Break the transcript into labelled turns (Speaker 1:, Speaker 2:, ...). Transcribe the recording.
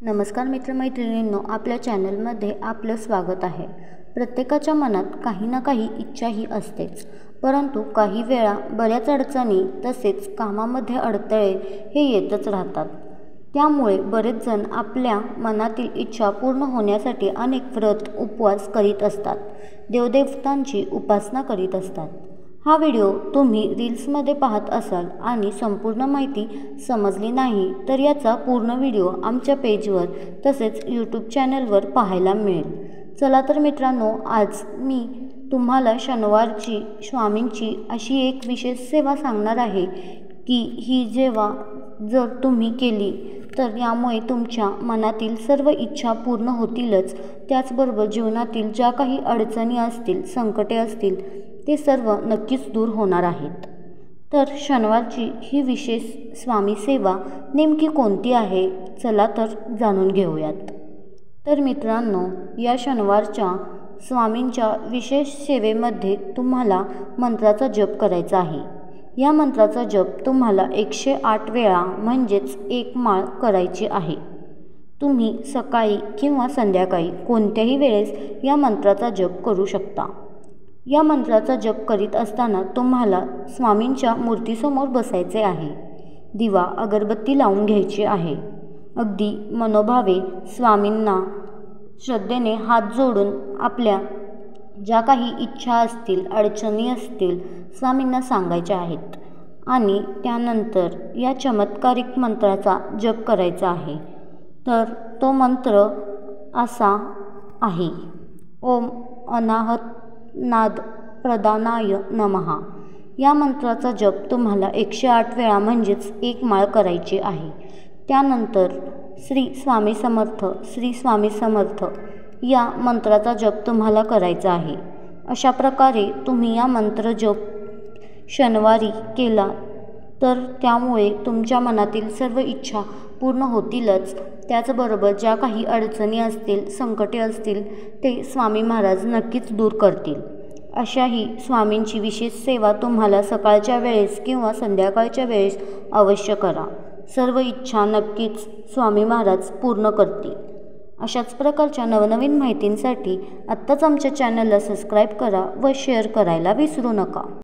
Speaker 1: नमस्कार मित्रमैत्रिणींनो, आपल्या चॅनलमध्ये आपलं स्वागत आहे। प्रत्येकाच्या मनात काही ना काही इच्छाही असतेच, परंतु काही वेळा बऱ्याच अडचणी तसेच कामामध्ये अडथळे हे येतच राहतात। त्यामुळे बरेच जण आपल्या मनातील इच्छा पूर्ण होण्यासाठी अनेक व्रत उपवास करीत असतात, देवदेवतांची उपासना करीत असतात। हा व्हिडिओ तुम्ही रील्समध्ये पाहत असाल आणि संपूर्ण माहिती समजली नाही तर याचा पूर्ण व्हिडिओ आमच्या पेजवर तसेच यूट्यूब चॅनलवर पाहायला मिळेल। चला तर मित्रांनो, आज मी तुम्हाला शनिवारची स्वामींची अशी एक विशेष सेवा सांगणार आहे की ही जर तुम्ही केली तर यामुळे तुमच्या मनातील सर्व इच्छा पूर्ण होतीलच, त्याचबरोबर जीवनातील ज्या काही अडचणी असतील, संकटे असतील ते सर्व नक्कीच दूर होणार आहेत। तर शनिवारची ही विशेष स्वामी सेवा नेमकी कोणती आहे, चला तर जाणून घेऊयात। तर मित्रांनो, या शनिवारच्या स्वामींच्या विशेष सेवेमध्ये तुम्हाला मंत्राचा जप करायचा आहे। या मंत्राचा जप तुम्हाला 108 वेळा म्हणजेच 1 माळ करायची आहे। तुम्ही सकाळी किंवा संध्याकाळी कोणत्याही वेळेस या मंत्राचा जप करू शकता। या मंत्राचा जप करीत असताना तुम्हाला स्वामींच्या मूर्तीसमोर बसायचे आहे। दिवा अगरबत्ती लावून घ्यायची आहे। अगदी मनोभावे स्वामींना श्रद्धेने हात जोडून आपल्या ज्या काही इच्छा असतील, अडचणी असतील स्वामींना सांगायच्या आहेत आणि त्यानंतर या चमत्कारिक मंत्राचा जप करायचा आहे। तर तो मंत्र असा आहे, ओम अनाहत नाद प्रदानाय नमः। या मंत्राचा जप तुम्हाला 108 वेळा म्हणजेच 1 माळ करायची आहे। त्यानंतर श्री स्वामी समर्थ, श्री स्वामी समर्थ या मंत्राचा जप तुम्हाला करायचा आहे। अशा प्रकारे तुम्ही या मंत्र जप शनिवारी केला तर त्यामुळे तुमच्या मनातील सर्व इच्छा पूर्ण होतीलच, त्याचबरोबर ज्या काही अडचणी असतील, संकटे असतील ते स्वामी महाराज नक्कीच दूर करतील। अशाही स्वामींची विशेष सेवा तुम्हाला सकाळच्या वेळेस किंवा संध्याकाळच्या वेळेस अवश्य करा। सर्व इच्छा नक्कीच स्वामी महाराज पूर्ण करतील। अशाच प्रकारच्या नवनवीन माहितींसाठी आत्ताच आमच्या चॅनलला सबस्क्राईब करा व शेअर करायला विसरू नका।